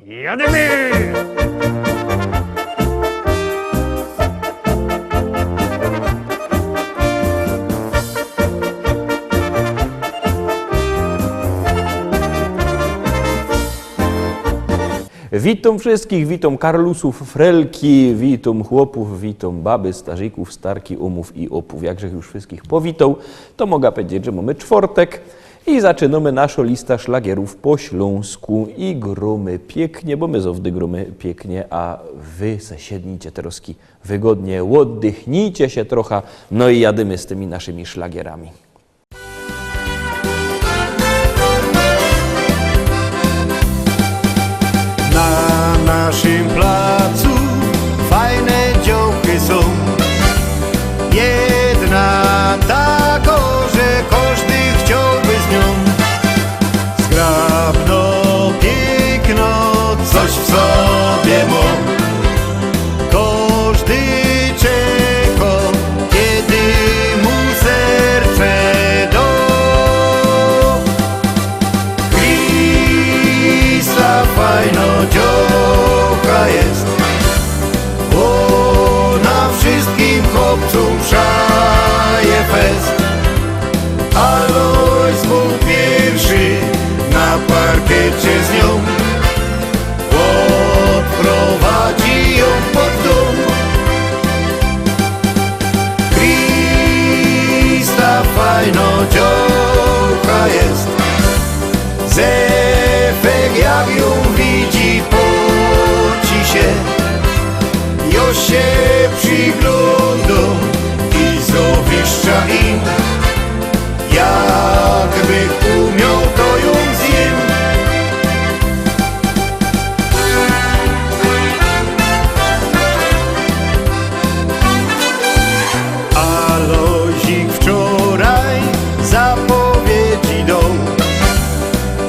Jademy! Witam wszystkich, witam Karlusów, Frelki, witam chłopów, witam baby, starzyków, starki, umów i opów. Jakże już wszystkich powitał, to mogę powiedzieć, że mamy czwartek i zaczynamy naszą listę szlagierów po śląsku i gromy pięknie, bo my zawdy gromy pięknie, a wy se siednijcie teraz wygodnie, oddychnijcie się trochę, no i jadymy z tymi naszymi szlagierami. Na naszym placu fajne działki są. Jedna taka, że każdy chciałby z nią. Zgrabno, piękno, coś w sobie ma. Każdy czeka, kiedy mu serce da. Krista fajno działka jest, ona wszystkim chłopcom szaje fest. Alois był pierwszy na parkiecie z nią, odprowadzi ją pod dom. Krista fajno działka jest, Zefek jak ją widzi poci się. Jo się przygląda i zawiszcza im, jakby umiał to ją zjem. Alozik wczoraj zapowiedzi dał,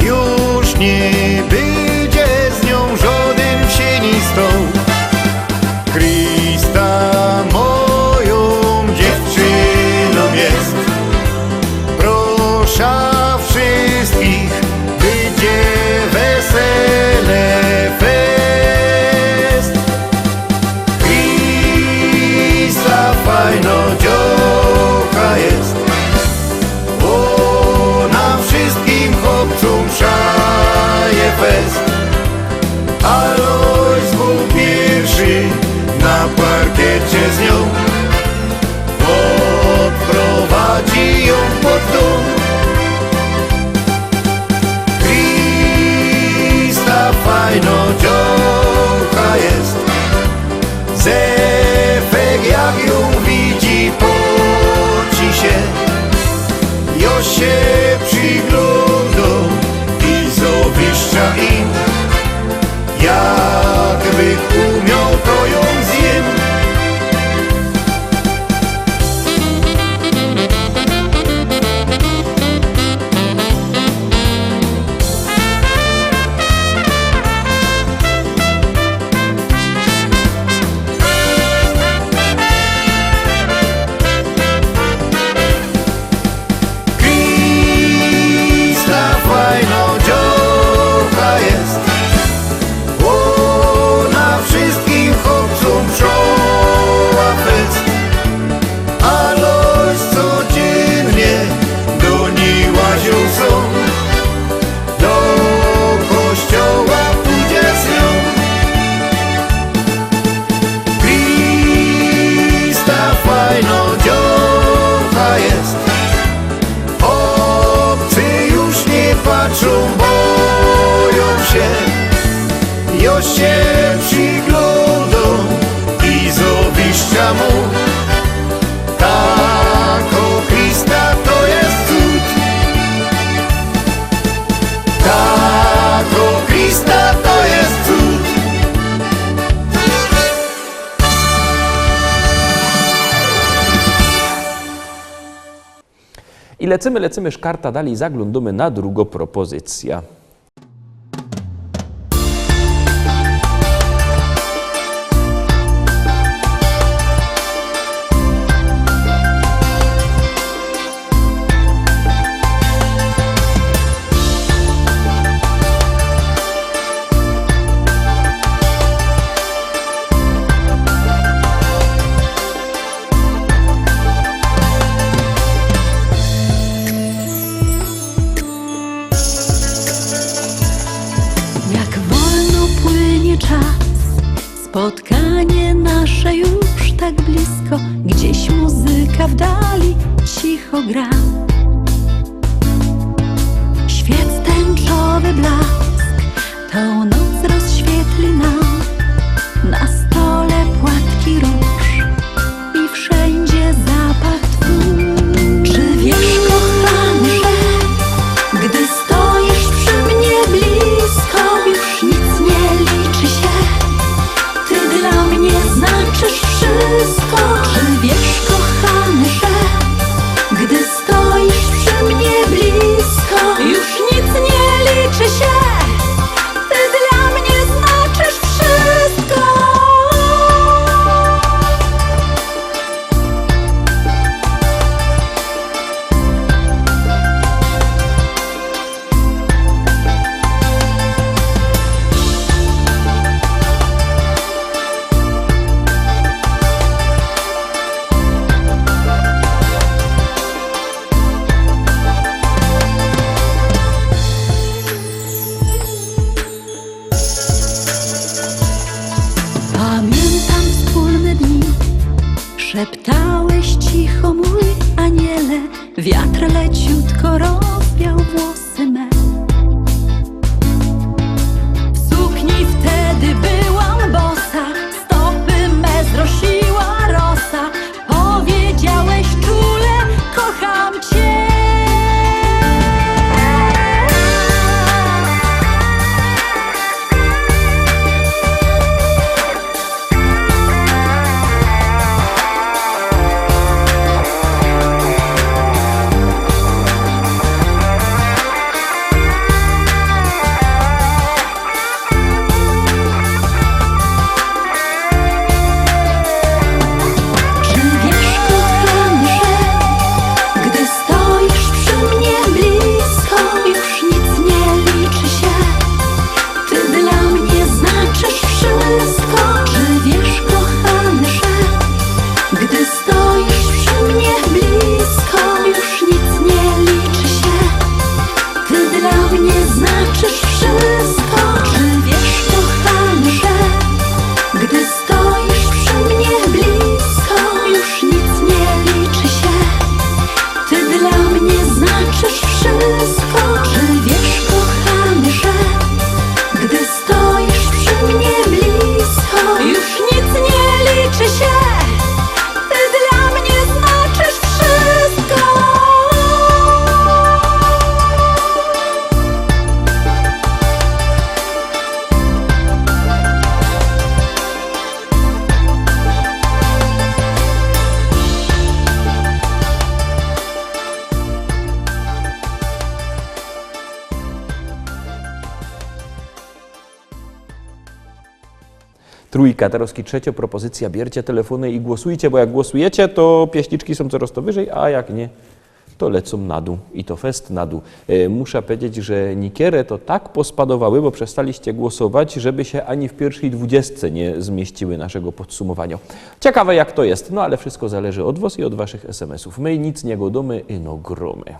już nie będzie z nią żaden wsienistą. Krista moją dziewczyną jest, proszę wszystkich, będzie wesele fest. Krista fajno działka jest, ona wszystkim chłopcom szaje fest. Alois był pierwszy na parkiecie z nią, odprowadzi ją pod dom. Krista fajno działka jest, Zefek jak ją widzi poci się. Jo się przygląda i zawiszcza im, jakby umiał to ją zjem. Krista fajno działka jest, ona wszystkim chłopcom szła fest. Alois codziennie do niej łazią są, do kościoła pójdzie z nią. Krista fajno działka jest, obcy już nie patrzą, boją się. Jo się przygląda i zawiszcza mu, tako Krista to jest cud. Tako Krista to jest cud. I lecimy szkarta dalej, zaglądamy na drugą propozycję. ostatni czas, spotkanie nasze już tak blisko. Gdzieś muzyka w dali cicho gra. Świec tęczowy blask tą noc rozświetli nam. Na stole płatki róż i wszędzie zapach twój. Czy wiesz, kochany, że gdy stoisz przy mnie blisko, już nic nie liczy się? Ty dla mnie znaczysz wszystko. Czy wiesz, kochany, że gdy stoisz przy mnie blisko, już nic nie liczy się? Ty dla mnie znaczysz wszystko. Pamiętam wspólne dni, szeptałeś cicho, mój aniele. Wiatr leciutko rozwiał włosy me. W sukni wtedy byłam bosa, stopy me zrosiła rosa. Powiedziałeś czule, kocham cię. Trójka, Tarowski, trzecia propozycja. Bierzcie telefony i głosujcie, bo jak głosujecie, to pieśniczki są coraz to wyżej, a jak nie, to lecą na dół i to fest na dół. Muszę powiedzieć, że niekieре to tak pospadowały, bo przestaliście głosować, żeby się ani w pierwszej 20 nie zmieściły naszego podsumowania. Ciekawe jak to jest, no ale wszystko zależy od was i od waszych SMS-ów. My nic nie godomy, no gromy.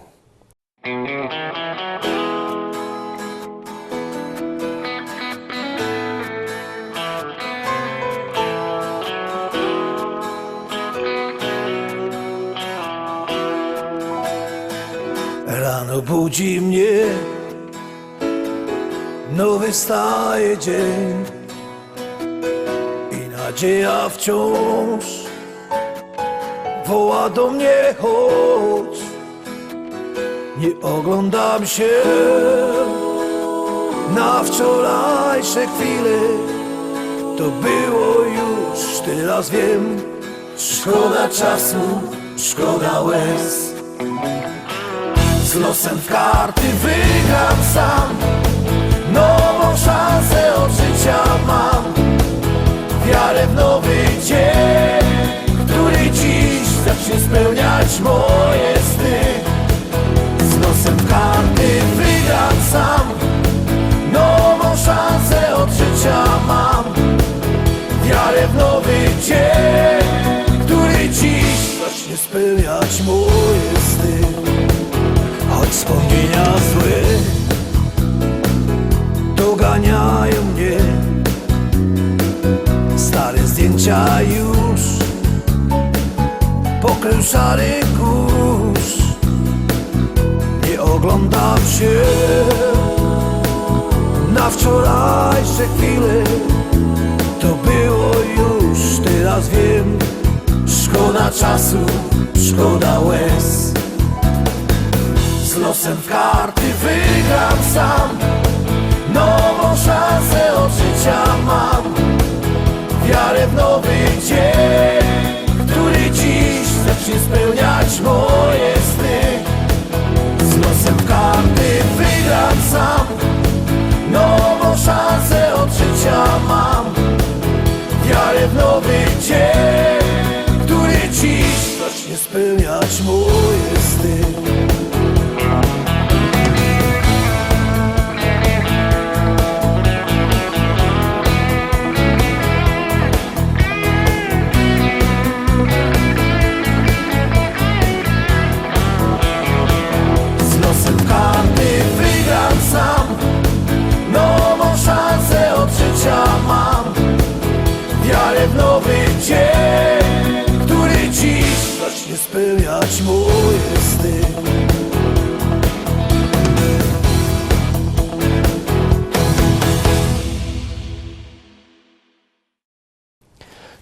Rano budzi mnie nowy staje dzień i nadzieja wciąż woła do mnie, chodź. Nie oglądam się na wczorajsze chwile, to było już, teraz wiem. Szkoda czasu, szkoda łez. Z losem w karty wygram sam, nową szansę od życia mam. Wiarę w nowy dzień, który dziś zacznie spełniać moje sny. Z losem w karty wygram sam, nową szansę od życia mam. Wiarę w nowy dzień, który dziś zacznie spełniać moje sny. Choć wspomnienia złe doganiają mnie, życia już pokrył szary kurz. Nie oglądam się na wczorajsze chwile. To było już, teraz wiem. Szkoda czasu, szkoda łez. Z losem w karty wygram sam. Nową szansę od życia mam. Wiarę w nowy dzień, który dziś zacznie spełniać moje sny. Z losem w karty wygram sam. Nową szansę od życia mam. Wiarę w nowy dzień, który dziś zacznie spełniać moje sny. Z losem w karty wygram sam. Nową szansę od życia mam. Wiarę w nowy dzień, który dziś zacznie spełniać moje sny.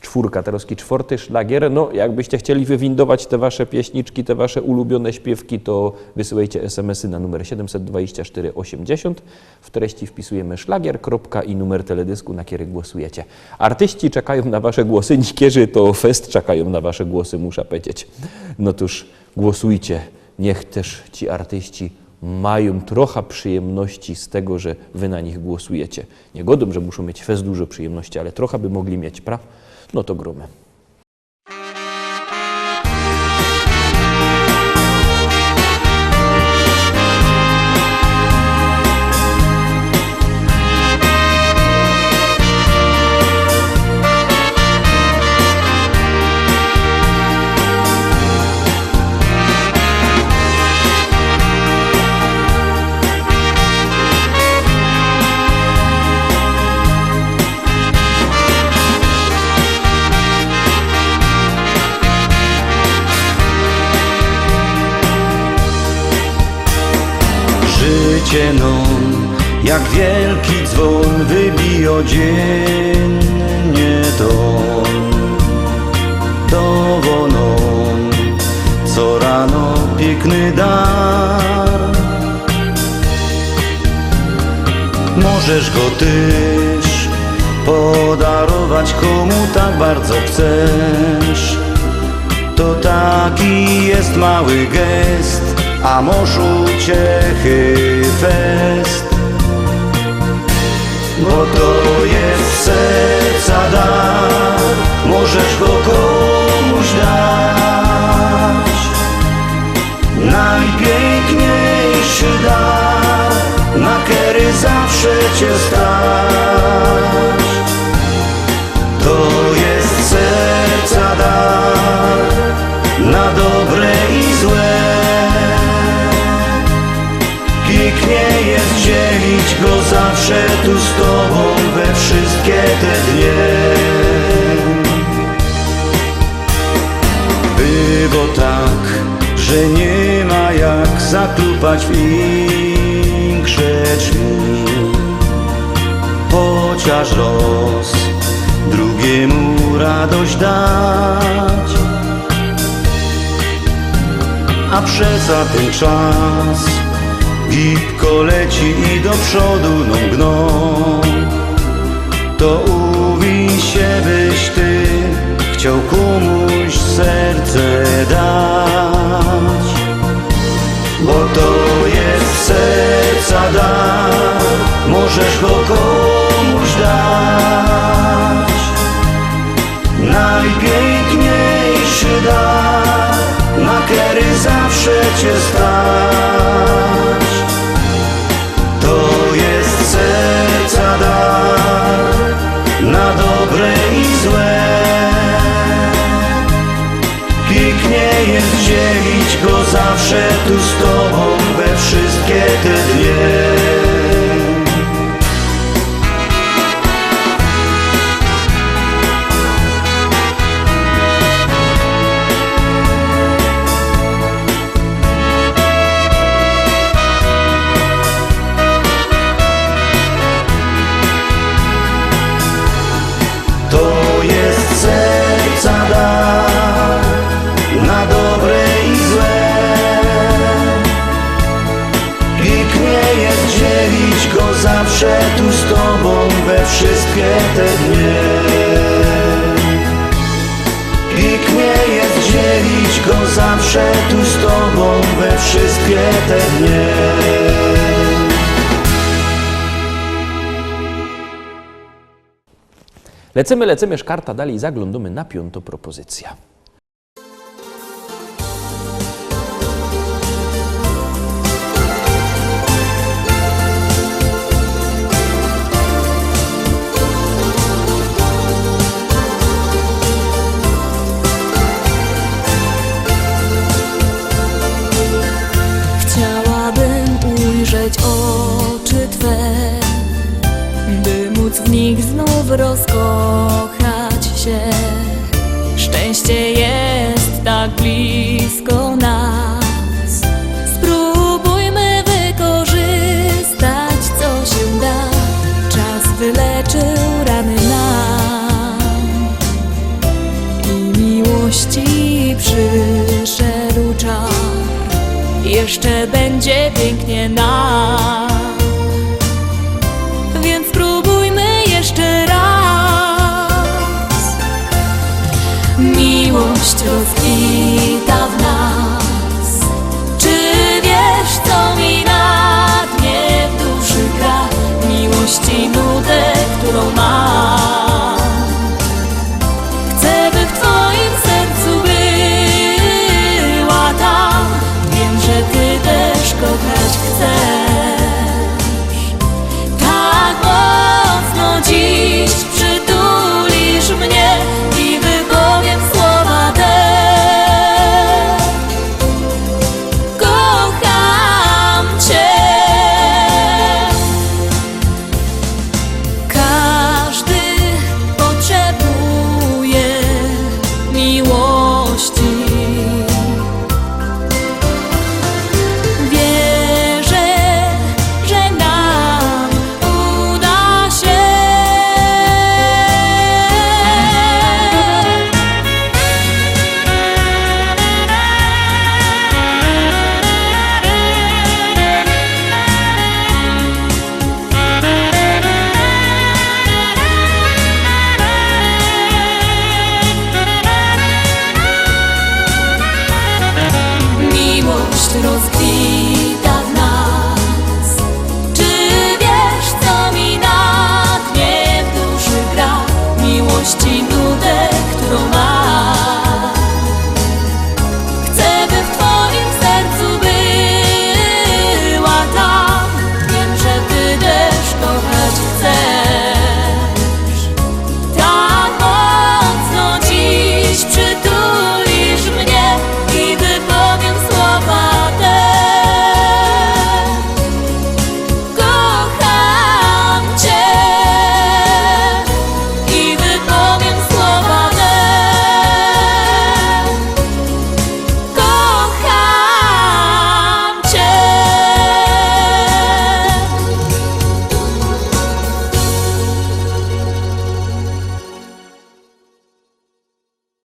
Czwórka, Tarowski czwarty szlagier. No, jakbyście chcieli wywindować te wasze pieśniczki, te wasze ulubione śpiewki, to wysyłajcie SMS-y na numer 724 80. W treści wpisujemy szlagier, kropka i numer teledysku, na który głosujecie. Artyści czekają na wasze głosy, nikierzy to fest czekają na wasze głosy, muszę powiedzieć. No toż głosujcie, niech też ci artyści mają trochę przyjemności z tego, że wy na nich głosujecie. Nie godą, że muszą mieć fest dużo przyjemności, ale trochę by mogli mieć, prawda? No to gromy. Życie non, jak wielki dzwon wybija dziennie ton. Dowonon, co rano piękny dar. Możesz go też podarować komu tak bardzo chcesz. To taki jest mały gest, a może uciechy fest. Bo to jest serca dar, możesz go komuś dać. Najpiękniejszy dar, na który zawsze cię stać. To jest serca dar, na dobre i złe. Pięknie jest dzielić go zawsze tu z tobą we wszystkie te dnie. Było tak, że nie ma jak zaklupać w większe drzwi. Chociaż los drugiemu radość dać. A przeca ten czas gibko leci i do przodu gną. To uwiń się, byś ty chciał komuś serce dać. Bo to jest serca dar, możesz go komuś dać. Najpiękniejszy dar, na który zawsze cię stać. To jest serca dar, na dobre i złe. Pięknie jest dzielić go zawsze tu z tobą we wszystkie te dnie. wszystkie te dnie. Pięknie jest dzielić go zawsze tu z tobą we wszystkie te dnie. Lecimy, szkarta dalej, zaglądamy na 5. propozycja. Chciałabym ujrzeć oczy Twe, by móc w nich znów rozkochać się. Szczęście jest tak blisko nas. Spróbujmy wykorzystać, co się da. Czas wyleczył rany nam i miłości przyszedł czas. Jeszcze będzie pięknie nam, więc spróbujmy jeszcze raz. Miłość rozkwitła.